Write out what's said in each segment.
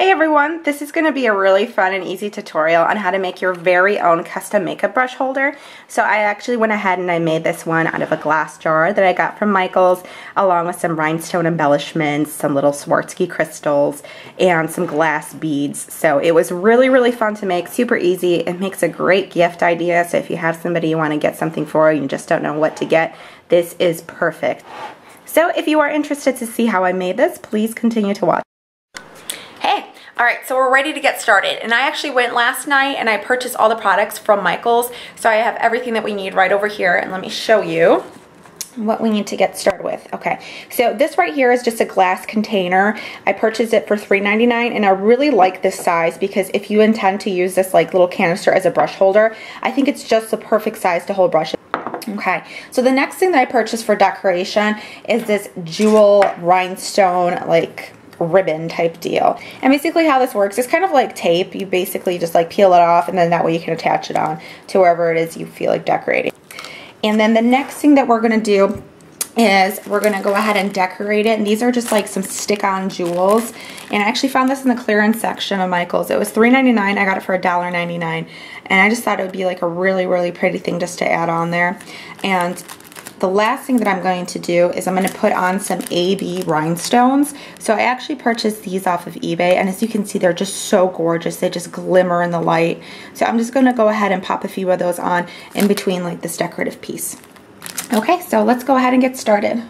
Hey everyone, this is going to be a really fun and easy tutorial on how to make your very own custom makeup brush holder. So I actually went ahead and I made this one out of a glass jar that I got from Michael's, along with some rhinestone embellishments, some little Swarovski crystals, and some glass beads. So it was really fun to make, super easy. It makes a great gift idea, so if you have somebody you want to get something for and you just don't know what to get, this is perfect. So if you are interested to see how I made this, please continue to watch. Hey, alright, so we're ready to get started. And I actually went last night and I purchased all the products from Michael's. So I have everything that we need right over here. And let me show you what we need to get started with. Okay, so this right here is just a glass container. I purchased it for $3.99 and I really like this size because if you intend to use this like little canister as a brush holder, I think it's just the perfect size to hold brushes. Okay, so the next thing that I purchased for decoration is this jewel rhinestone like ribbon type deal. And basically how this works is kind of like tape. You basically just like peel it off and then that way you can attach it on to wherever it is you feel like decorating. And then the next thing that we're going to do is we're going to go ahead and decorate it. And these are just like some stick-on jewels. And I actually found this in the clearance section of Michael's. It was $3.99. I got it for $1.99. And I just thought it would be like a really pretty thing just to add on there. And the last thing that I'm going to do is I'm going to put on some AB Rhinestones. So I actually purchased these off of eBay, and as you can see, they're just so gorgeous. They just glimmer in the light. So I'm just going to go ahead and pop a few of those on in between like this decorative piece. Okay, so let's go ahead and get started.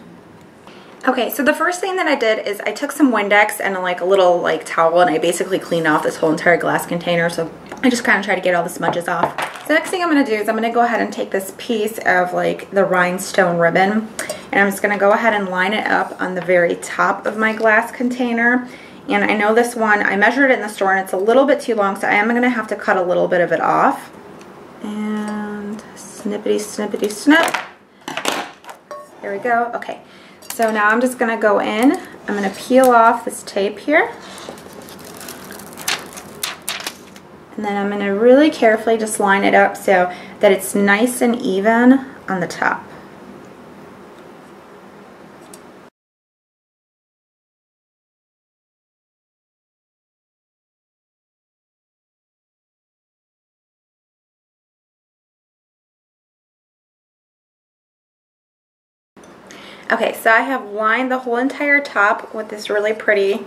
Okay, so the first thing that I did is I took some Windex and like a little like towel and I basically cleaned off this whole entire glass container. So I just kind of try to get all the smudges off. So the next thing I'm going to do is I'm going to go ahead and take this piece of like the rhinestone ribbon and I'm just going to go ahead and line it up on the very top of my glass container. And I know this one, I measured it in the store and it's a little bit too long, so I am going to have to cut a little bit of it off. And snippety snip. There we go. Okay. So now I'm just going to go in, I'm going to peel off this tape here, and then I'm going to really carefully just line it up so that it's nice and even on the top. Okay, so I have lined the whole entire top with this really pretty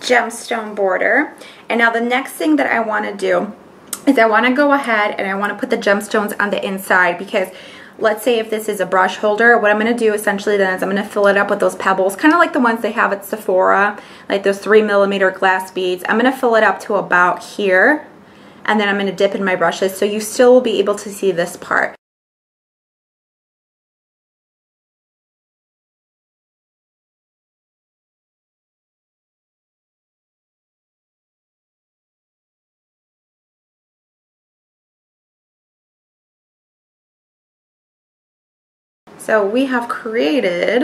gemstone border. And now the next thing that I want to do is I want to go ahead and I want to put the gemstones on the inside, because let's say if this is a brush holder, what I'm going to do essentially then is I'm going to fill it up with those pebbles, kind of like the ones they have at Sephora, like those 3mm glass beads. I'm going to fill it up to about here, and then I'm going to dip in my brushes so you still will be able to see this part. So we have created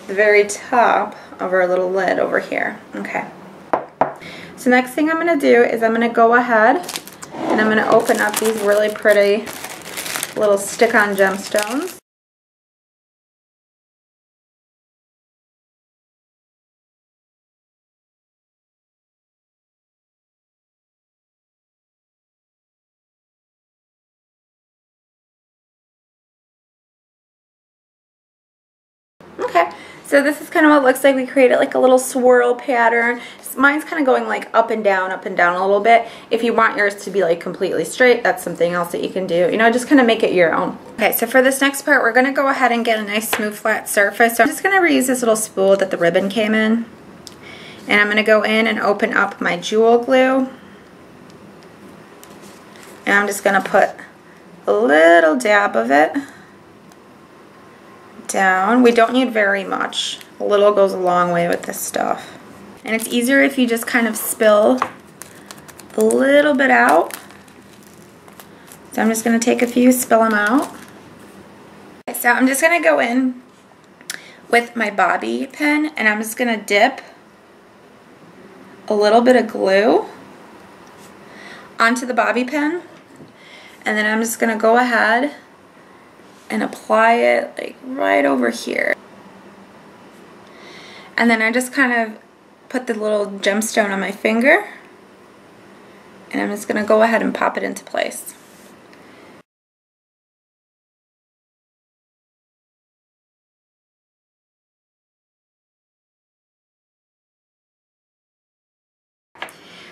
the very top of our little lid over here. Okay. So next thing I'm going to do is I'm going to go ahead and I'm going to open up these really pretty little stick-on gemstones. Okay, so this is kind of what it looks like. We created like a little swirl pattern. Mine's kind of going like up and down a little bit. If you want yours to be like completely straight, that's something else that you can do. You know, just kind of make it your own. Okay, so for this next part, we're going to go ahead and get a nice smooth flat surface. So I'm just going to reuse this little spool that the ribbon came in. And I'm going to go in and open up my jewel glue. And I'm just going to put a little dab of it down. We don't need very much. A little goes a long way with this stuff. And it's easier if you just kind of spill a little bit out. So I'm just going to take a few, spill them out. Okay, so I'm just going to go in with my bobby pin and I'm just going to dip a little bit of glue onto the bobby pin. And then I'm just going to go ahead and apply it like right over here. And then I just kind of put the little gemstone on my finger, and I'm just going to go ahead and pop it into place.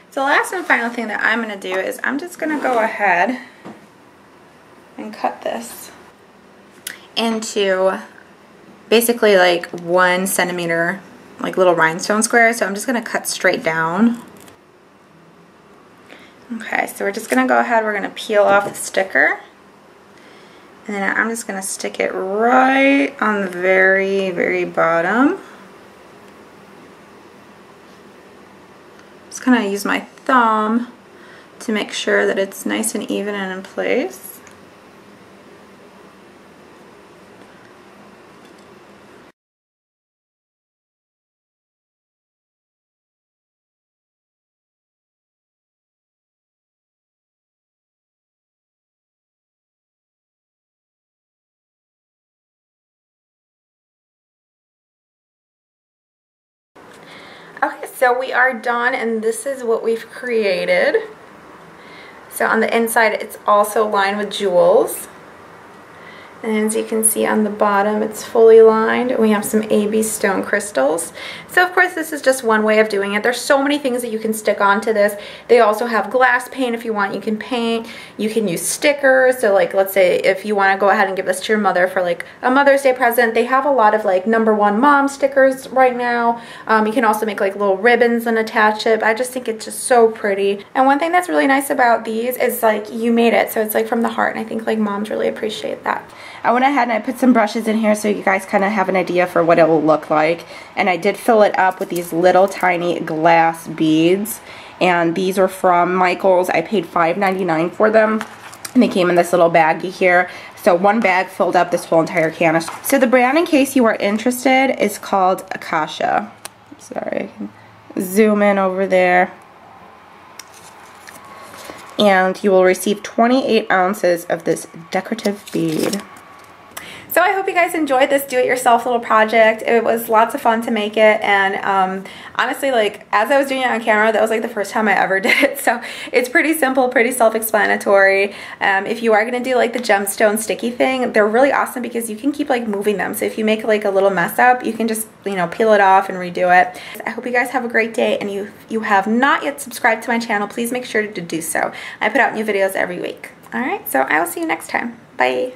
So the last and final thing that I'm going to do is I'm just going to go ahead and cut this into basically like 1 centimeter, like little rhinestone squares. So I'm just going to cut straight down. Okay, so we're just going to go ahead, we're going to peel off the sticker, and then I'm just going to stick it right on the very, very bottom. Just kind of use my thumb to make sure that it's nice and even and in place. Okay, so we are done, and this is what we've created. So on the inside it's also lined with jewels, and as you can see on the bottom it's fully lined. We have some AB stone crystals. So of course this is just one way of doing it. There's so many things that you can stick onto this. They also have glass paint if you want. You can paint, you can use stickers. So like, let's say if you want to go ahead and give this to your mother for like a Mother's Day present, they have a lot of like #1 mom stickers right now. You can also make like little ribbons and attach it. I just think it's just so pretty. And one thing that's really nice about these is like you made it, so it's like from the heart, and I think like moms really appreciate that. I went ahead and I put some brushes in here so you guys kind of have an idea for what it will look like. And I did fill it up with these little tiny glass beads. And these are from Micheal's. I paid $5.99 for them. And they came in this little baggie here. So one bag filled up this whole entire canister. So the brand, in case you are interested, is called Akasha. Sorry, I can zoom in over there. And you will receive 28 ounces of this decorative bead. So I hope you guys enjoyed this do-it-yourself little project. It was lots of fun to make it, and honestly, like, as I was doing it on camera, that was like the first time I ever did it. So it's pretty simple, pretty self-explanatory. If you are going to do like the gemstone sticky thing, they're really awesome because you can keep like moving them. So if you make like a little mess up, you can just, you know, peel it off and redo it. I hope you guys have a great day, and you have not yet subscribed to my channel, please make sure to do so. I put out new videos every week. Alright, so I will see you next time. Bye!